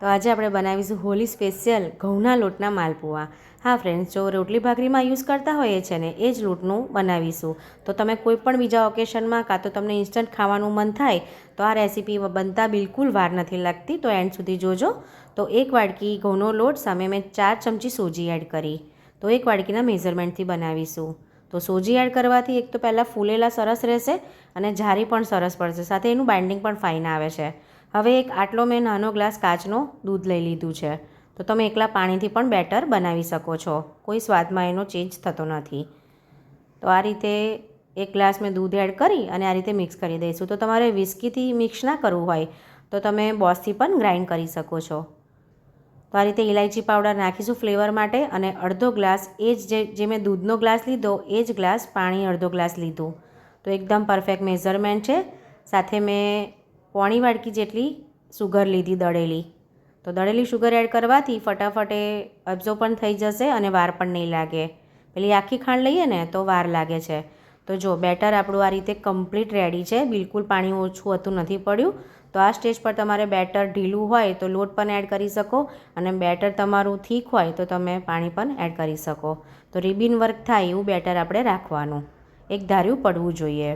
તો આજે આપણે બનાવીશું હોલી સ્પેશિયલ ઘઉંના લોટના માલપુઆ। હા ફ્રેન્ડ્સ, જો રોટલી ભાખરીમાં યુઝ કરતા હોઈએ છે ને એ જ લોટનું બનાવીશું। તો તમે કોઈ પણ બીજા ઓકેશનમાં કાં તો તમને ઇન્સ્ટન્ટ ખાવાનું મન થાય તો આ રેસીપી બનતા બિલકુલ વાર નથી લાગતી, તો એન્ડ સુધી જોજો। તો 1 વાડકી ઘઉંનો લોટ સામે મેં 4 ચમચી સોજી એડ કરી, તો 1 વાડકીના મેઝરમેન્ટથી બનાવીશું। તો સોજી એડ કરવાથી એક તો પહેલાં ફૂલેલા સરસ રહેશે અને જારી પણ સરસ પડશે, સાથે એનું બાઇન્ડિંગ પણ ફાઇન આવે છે। હવે એક આટલો મેં નાનો ગ્લાસ કાચનો દૂધ લઈ લીધું છે, તો તમે એકલા પાણીથી પણ બેટર બનાવી શકો છો, કોઈ સ્વાદમાં એનો ચેન્જ થતો નથી। તો આ રીતે 1 ગ્લાસ મેં દૂધ એડ કરી અને આ રીતે મિક્સ કરી દઈશું। તો તમારે વિસ્કીથી મિક્સ ના કરવું હોય તો તમે બોસથી પણ ગ્રાઇન્ડ કરી શકો છો। તો આ રીતે ઇલાયચી પાવડર નાખીશું ફ્લેવર માટે, અને અડધો ગ્લાસ એ જ જે મેં દૂધનો ગ્લાસ લીધો એ જ ગ્લાસ પાણી અડધો ગ્લાસ લીધું, તો એકદમ પરફેક્ટ મેઝરમેન્ટ છે। સાથે મેં પોણી વાડકી જેટલી સુગર લીધી દળેલી, તો દળેલી સુગર એડ કરવાથી ફટાફટ એ અબ્ઝોર્બ પણ થઈ જશે અને વાર પણ નહીં લાગે। પેલી આખી ખાંડ લઈએ ને તો વાર લાગે છે। તો જો બેટર આપણું આ રીતે કમ્પ્લીટ રેડી છે, બિલકુલ પાણી ઓછું હતું નથી પડ્યું। તો આ સ્ટેજ પર તમારે બેટર ઢીલું હોય તો લોટ પણ એડ કરી શકો, અને બેટર તમારું થીક હોય તો તમે પાણી પણ એડ કરી શકો। તો રિબિન વર્ક થાય એવું બેટર આપણે રાખવાનું, એક ધાર્યું પડવું જોઈએ।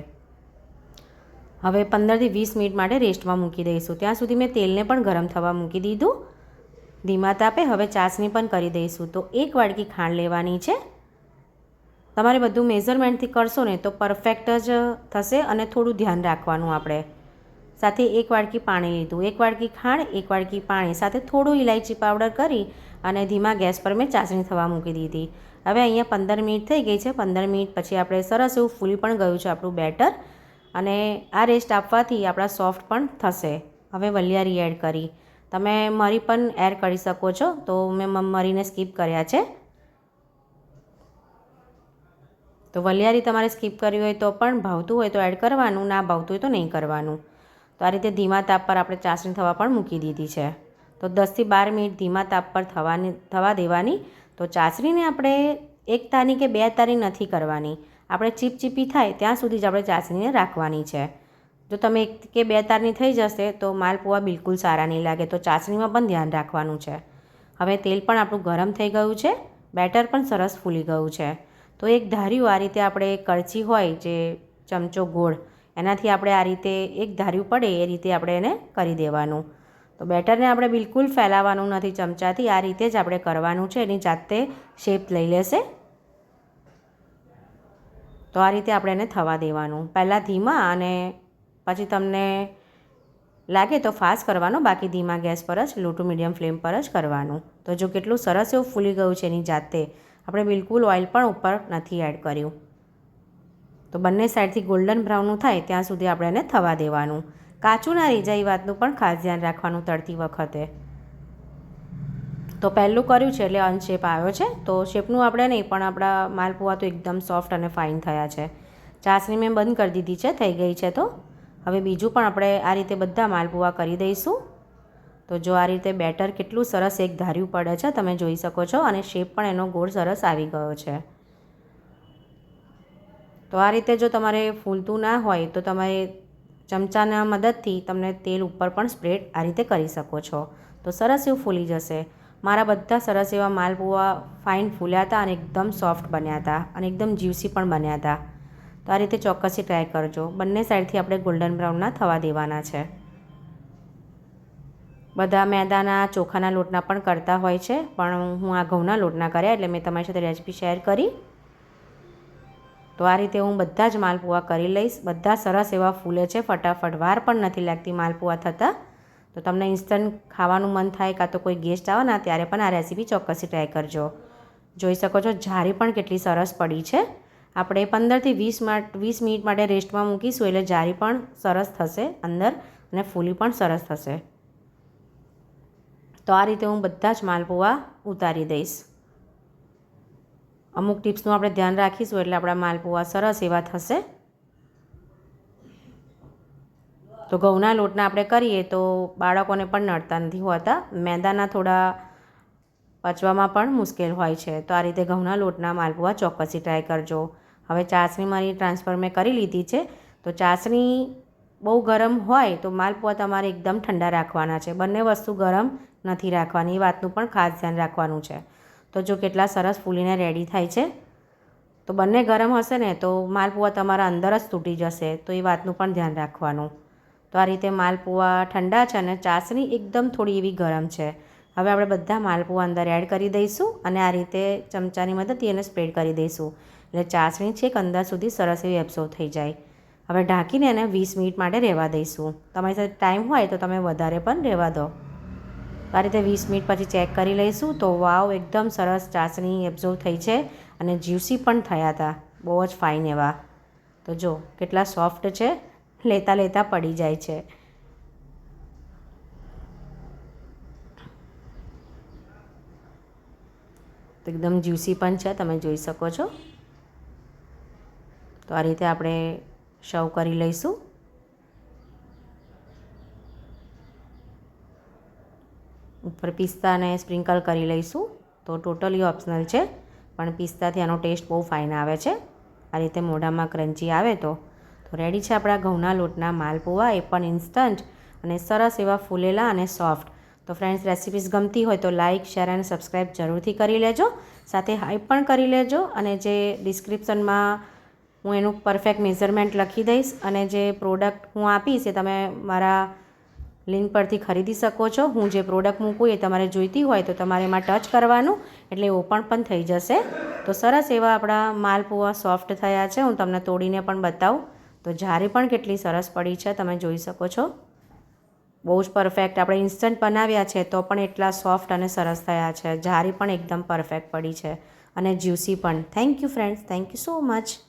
હવે 15 થી 20 મિનિટ માટે રેસ્ટમાં મૂકી દઈશું। ત્યાં સુધી મેં તેલને પણ ગરમ થવા મૂકી દીધું ધીમા તાપે। હવે ચાસણી પણ કરી દઈશું। તો 1 વાડકી ખાંડ લેવાની છે, તમારે બધું મેઝરમેન્ટથી કરશો ને તો પરફેક્ટ જ થશે, અને થોડું ધ્યાન રાખવાનું આપણે। સાથે 1 વાડકી પાણી લીધું, 1 વાડકી ખાંડ 1 વાડકી પાણી, સાથે થોડું ઇલાયચી પાવડર કરી અને ધીમા ગેસ પર મેં ચાસણી થવા મૂકી દીધી। હવે અહીંયા 15 મિનિટ થઈ ગઈ છે। 15 મિનિટ પછી આપણે સરસ એવું ફૂલી પણ ગયું છે આપણું બેટર, અને આ રેસ્ટ આપવાથી આપણા સોફ્ટ પણ થશે। હવે વલિયારી એડ કરી, તમે મરી પણ એડ કરી શકો છો, તો મેં મરીને સ્કીપ કર્યા છે। તો વલિયારી તમારે સ્કીપ કરવી હોય તો પણ, ભાવતું હોય તો એડ કરવાનું, ના ભાવતું હોય તો નહીં કરવાનું। તો આ રીતે ધીમા તાપ પર આપણે ચાસણી થવા પણ મૂકી દીધી છે। તો 10 થી 12 મિનિટ ધીમા તાપ પર થવા દેવાની। તો ચાસણીને આપણે 1 તારની કે 2 તારની નથી કરવાની, આપણે ચીપચીપી થાય ત્યાં સુધી જ આપણે ચાસણીને રાખવાની છે। જો તમે 1 કે 2 તારની થઈ જશે તો માલપુઆ બિલકુલ સારા નહીં લાગે, તો ચાસણીમાં પણ ધ્યાન રાખવાનું છે। હવે તેલ પણ આપણું ગરમ થઈ ગયું છે, બેટર પણ સરસ ફૂલી ગયું છે। તો એક ધાર્યું આ રીતે આપણે કરચી હોય જે ચમચો ગોળ, એનાથી આપણે આ રીતે એક ધાર્યું પડે એ રીતે આપણે એને કરી દેવાનું। તો બેટરને આપણે બિલકુલ ફેલાવવાનું નથી ચમચાથી, આ રીતે જ આપણે કરવાનું છે, એની જાતે શેપ લઈ લેશે। તો આ રીતે આપણે એને થવા દેવાનું, પહેલાં ધીમા અને પછી તમને લાગે તો ફાસ્ટ કરવાનો, બાકી ધીમા ગેસ પર જ લો ટુ મીડિયમ ફ્લેમ પર જ કરવાનું। તો જો કેટલું સરસ એવું ફૂલી ગયું છે એની જાતે, આપણે બિલકુલ ઓઇલ પણ ઉપર નથી એડ કર્યું। તો બંને સાઈડથી ગોલ્ડન બ્રાઉન થાય ત્યાં સુધી આપણે એને થવા દેવાનું, કાચું ના રહી જાય એ વાતનું પણ ખાસ ધ્યાન રાખવાનું તળતી વખતે। તો પહેલું કર્યું છે એટલે અનશેપ આવ્યો છે, તો શેપનું આપણે નહીં, પણ આપણા માલપુઆ તો એકદમ સોફ્ટ અને ફાઇન થયા છે। ચાસણી મેં બંધ કરી દીધી છે, થઈ ગઈ છે। તો હવે બીજું પણ આપણે આ રીતે બધા માલપુઆ કરી દઈશું। તો જો આ રીતે બેટર કેટલું સરસ એક ધાર્યું પડે છે તમે જોઈ શકો છો, અને શેપ પણ એનો ગોળ સરસ આવી ગયો છે। તો આ રીતે જો તમારે ફૂલતું ના હોય તો તમારે ચમચાના મદદથી તમને તેલ ઉપર પણ સ્પ્રેડ આ રીતે કરી શકો છો, તો સરસ એવું ફૂલી જશે। મારા બધા સરસ એવા માલપુઆ ફાઇન ફૂલ્યા હતા અને એકદમ સોફ્ટ બન્યા હતા, અને એકદમ જ્યુસી પણ બન્યા હતા। તો આ રીતે ચોક્કસથી ટ્રાય કરજો, બંને સાઈડથી આપણે ગોલ્ડન બ્રાઉનના થવા દેવાના છે। બધા મેદાના ચોખાના લોટના પણ કરતા હોય છે, પણ હું આ ઘઉંના લોટના કર્યા એટલે મેં તમારી સાથે રેસીપી શેર કરી। તો આ રીતે હું બધા જ માલપુઆ કરી લઈશ, બધા સરસ એવા ફૂલે છે ફટાફટ, વાર પણ નથી લાગતી માલપુઆ થતાં। તો તમને ઇન્સ્ટન્ટ ખાવાનું મન થાય કાં તો કોઈ ગેસ્ટ આવવાના ત્યારે પણ આ રેસીપી ચોક્કસથી ટ્રાય કરજો। જોઈ શકો છો જારી પણ કેટલી સરસ પડી છે। આપણે 15 થી 20 મિનિટ માટે રેસ્ટમાં મૂકીશું એટલે જારી પણ સરસ થશે અંદર, અને ફૂલી પણ સરસ થશે। તો આ રીતે હું બધા જ માલપુઆ ઉતારી દઈશ। અમુક ટિપ્સનું આપણે ધ્યાન રાખીશું એટલે આપણા માલપુઆ સરસ એવા થશે। તો ઘઉંના લોટના આપણે કરીએ તો બાળકોને પણ નડતા નથી હોતા, મેદાના થોડા પચવામાં પણ મુશ્કેલ હોય છે। તો આ રીતે ઘઉંના લોટના માલપુઆ ચોક્કસથી ટ્રાય કરજો। હવે ચાસણી મારી ટ્રાન્સફર મેં કરી લીધી છે। તો ચાસણી બહુ ગરમ હોય તો માલપુઆ તમારે એકદમ ઠંડા રાખવાના છે, બંને વસ્તુ ગરમ નથી રાખવાની, એ વાતનું પણ ખાસ ધ્યાન રાખવાનું છે. તો જો કેટલા સરસ ફૂલીને રેડી થાય છે. તો બંને ગરમ હશે ને તો માલપુઆ તમારા અંદર જ તૂટી જશે, તો એ વાતનું પણ ધ્યાન રાખવાનું. તો આ રીતે માલપુઆ ઠંડા છે અને ચાસણી એકદમ થોડી એવી ગરમ છે. હવે આપણે બધા માલપુઆ અંદર એડ કરી દઈશું અને આ રીતે ચમચાની મદદથી એને સ્પ્રેડ કરી દઈશું, એટલે ચાસણી છેક અંદર સુધી સરસ એવી એબ્સોર્બ થઈ જાય. હવે ઢાંકીને એને 20 મિનિટ માટે રહેવા દઈશું. તમારી સાથે ટાઈમ હોય તો તમે વધારે પણ રહેવા દો. આ રીતે 20 મિનિટ પછી ચેક કરી લઈશું તો વાવ, એકદમ સરસ ચાસણી એબ્સોર્બ થઈ છે અને જ્યુસી પણ થયા હતા, બહુ જ ફાઇન એવા. તો જો કેટલા સોફ્ટ છે, લેતા લેતા પડી જાય છે. તો એકદમ જ્યુસી પણ છે, તમે જોઈ શકો છો. તો આ રીતે આપણે સર્વ કરી લઈશું. ઉપર પિસ્તાને સ્પ્રિંકલ કરી લઈશું. તો ટોટલી ઓપ્શનલ છે, પણ પિસ્તાથી આનો ટેસ્ટ બહુ ફાઇન આવે છે. આ રીતે મોઢામાં ક્રન્ચી આવે તો રેડી છે આપણા ઘઉંના લોટના માલપુઆ, એ પણ ઇન્સ્ટન્ટ અને સરસ એવા ફૂલેલા અને સોફ્ટ. તો ફ્રેન્ડ્સ, રેસિપીસ ગમતી હોય તો લાઇક, શેર અને સબસ્ક્રાઈબ જરૂરથી કરી લેજો. સાથે હાઈપ પણ કરી લેજો અને જે ડિસ્ક્રિપ્શનમાં હું એનું પરફેક્ટ મેઝરમેન્ટ લખી દઈશ અને જે પ્રોડક્ટ હું આપીશ એ તમે મારા લિંક પરથી ખરીદી શકો છો. હું જે પ્રોડક્ટ મૂકું એ તમારે જોઈતી હોય તો તમારે એમાં ટચ કરવાનું, એટલે ઓપન પણ થઈ જશે. તો સરસ એવા આપણા માલપુઆ સોફ્ટ થયા છે. હું તમને તોડીને પણ બતાવું. તો જારી પણ કેટલી સરસ પડી છે, તમે જોઈ શકો છો. બહુ જ પરફેક્ટ. આપણે ઇન્સ્ટન્ટ બનાવ્યા છે તો પણ એટલા સોફ્ટ અને સરસ થયા છે. જારી પણ એકદમ પરફેક્ટ પડી છે અને જ્યુસી પણ. Thank you friends, thank you so much.